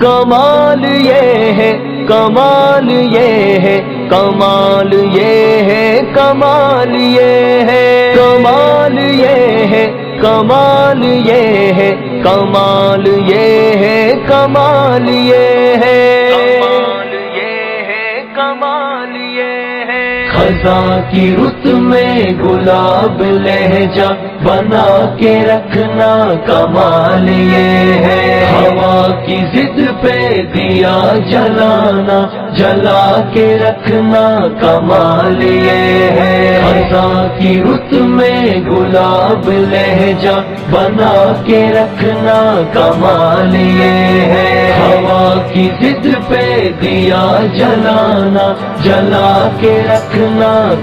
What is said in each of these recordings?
کمال یہ ہے، کمال یہ ہے، کمال یہ ہے، کمال یہ ہے، کمال یہ ہے، کمال یہ ہے، کمال یہ ہے، کمال یہ ہے، کمال یہ ہے، کمال یہ ہے۔ خزاں کی رت میں گلاب لہجہ بنا کے رکھنا کمال یہ ہے۔ ہوا کی ضد پہ دیا جلانا، جلا کے رکھنا کمال یہ ہے۔ خزاں کی رت میں گلاب لہجہ بنا کے رکھنا کمال یہ ہے۔ ہوا کی ضد پہ دیا جلانا، جلا کے رکھنا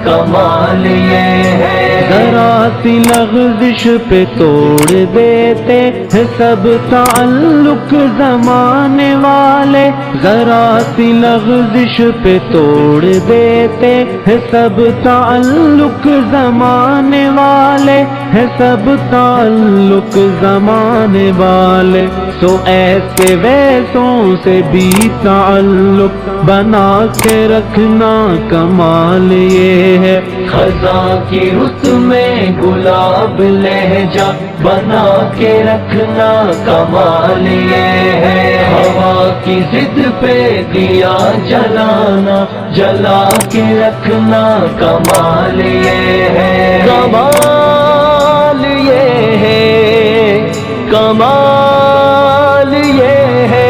کمال یہ ہے۔ ذرا سی لغزش پہ توڑ دیتے ہیں سب تعلق زمانے والے، ذرا سی لغزش پہ توڑ دیتے ہیں سب تعلق زمانے والے، ہے سب تعلق زمانے والے۔ سو ایسے ویسوں سے بھی تعلق بنا کے رکھنا کمال یہ ہے۔ خزاں کی رت میں گلاب لہجہ بنا کے رکھنا کمال یہ ہے۔ ہوا کی ضد پہ دیا جلانا، جلا کے رکھنا کمال یہ ہے۔ کمال یہ ہے، کمال یہ ہے۔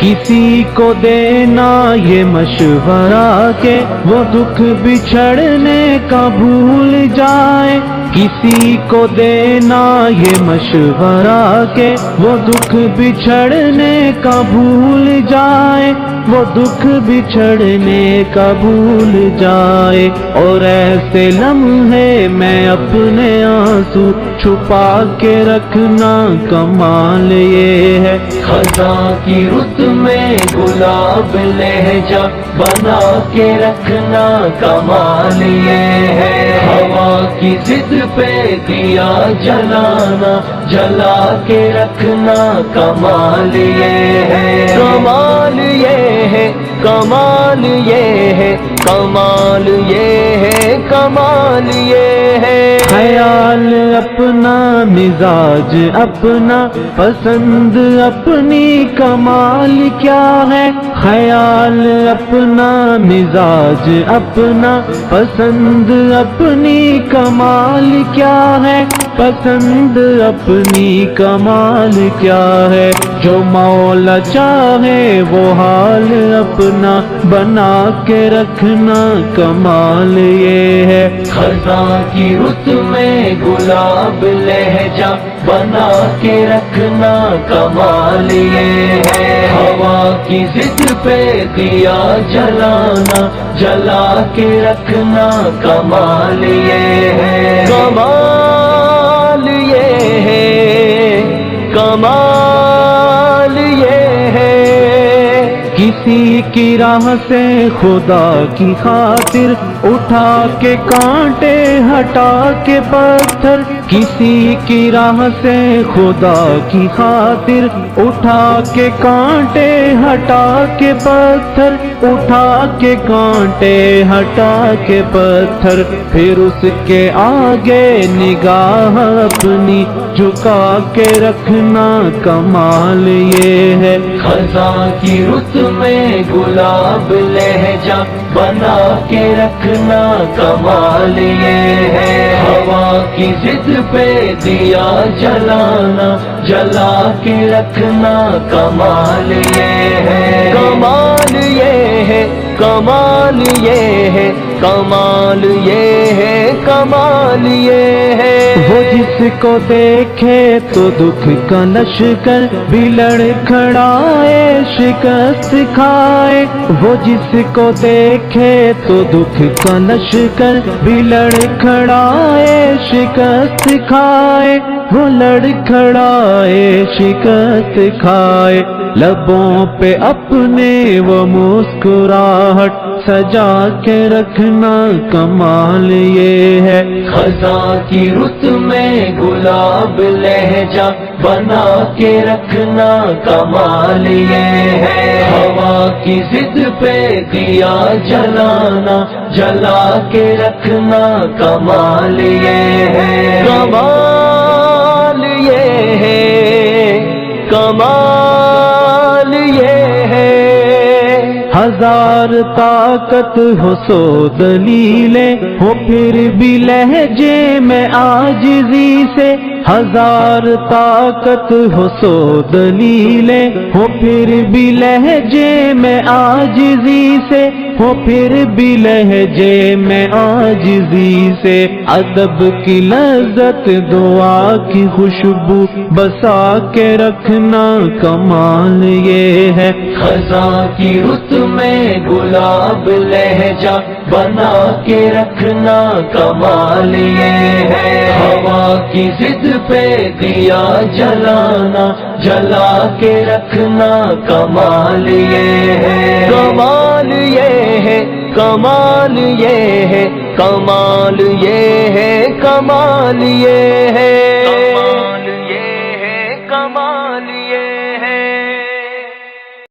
کسی کو دینا یہ مشورہ کہ وہ دکھ بچھڑنے کا بھول جائے، کسی کو دینا یہ مشورہ کہ وہ دکھ بچھڑنے کا بھول جائے، وہ دکھ بچھڑنے کا بھول جائے۔ اور ایسے لمحے میں اپنے آنسو چھپا کے رکھنا کمال یہ ہے۔ خزاں کی رت میں گلاب لہجہ بنا کے رکھنا کمال یہ ہے۔ ہوا کی ضد پہ دیا جلانا، جلا کے رکھنا کمال یہ ہے۔ کمال یہ ہے، کمال یہ ہے، کمال یہ ہے، کمال یہ ہے۔ خیال اپنا، مزاج اپنا، پسند اپنی، کمال کیا ہے۔ خیال اپنا، مزاج اپنا، پسند اپنی، کمال کیا ہے۔ پسند اپنی، کمال کیا ہے۔ جو مولا چاہے وہ حال اپنا بنا کے رکھنا کمال یہ ہے۔ خزاں کی رت میں گلاب لہجہ بنا کے رکھنا کمال یہ ہے۔ ہوا کی ضد پہ دیا جلانا، جلا کے رکھنا کمال یہ ہے۔ کمال یہ ہے، کمال یہ ہے۔ کسی کی راہ سے خدا کی خاطر اٹھا کے کانٹے، ہٹا کے پتھر، کسی کی راہ سے خدا کی خاطر اٹھا کے کانٹے، ہٹا کے پتھر، اٹھا کے کانٹے، ہٹا کے پتھر، پھر اس کے آگے نگاہ اپنی جھکا کے رکھنا کمال یہ ہے۔ خزاں کی رت میں گلاب لہجہ بنا کے رکھنا کمال یہ ہے۔ ہوا کی ضد پہ دیا جلانا، جلا کے رکھنا کمال یہ ہے۔ کمال یہ ہے، کمال یہ ہے، کمال یہ ہے، کمال یہ ہے۔ وہ جس کو دیکھے تو دکھ کا لشکر بھی لڑکھڑائے، شکست کھائے، وہ جس کو دیکھے تو دکھ کا لشکر بھی لڑکھڑائے، شکست کھائے۔ وہ لڑکھڑائے شکست کھائے، لبوں پہ اپنے وہ مسکراہٹ سجا کے رکھنا کمال یہ ہے، خزاں کی رت میں گلاب لہجہ بنا کے رکھنا کمال یہ ہے، ہوا کی ضد پہ دیا جلانا جلا کے رکھنا کمال یہ ہے، کمال یہ ہے، کمال یہ ہے، ہزار طاقت ہو سو دلیلیں ہو پھر بھی لہجے میں عاجزی سے، ہزار طاقت ہو سو دلیلیں ہو پھر بھی لہجے میں عاجزی سے، ہو پھر بھی لہجے میں عاجزی سے، ادب کی لذت دعا کی خوشبو بسا کے رکھنا کمال یہ ہے، خزاں کی رت میں گلاب لہجہ بنا کے رکھنا کمال یہ ہے، ہوا کی ضد پہ دیا جلانا جلا کے رکھنا کمال یہ ہے، کمال یہ ہے، کمال یہ ہے، کمال یہ ہے، کمال یہ ہے،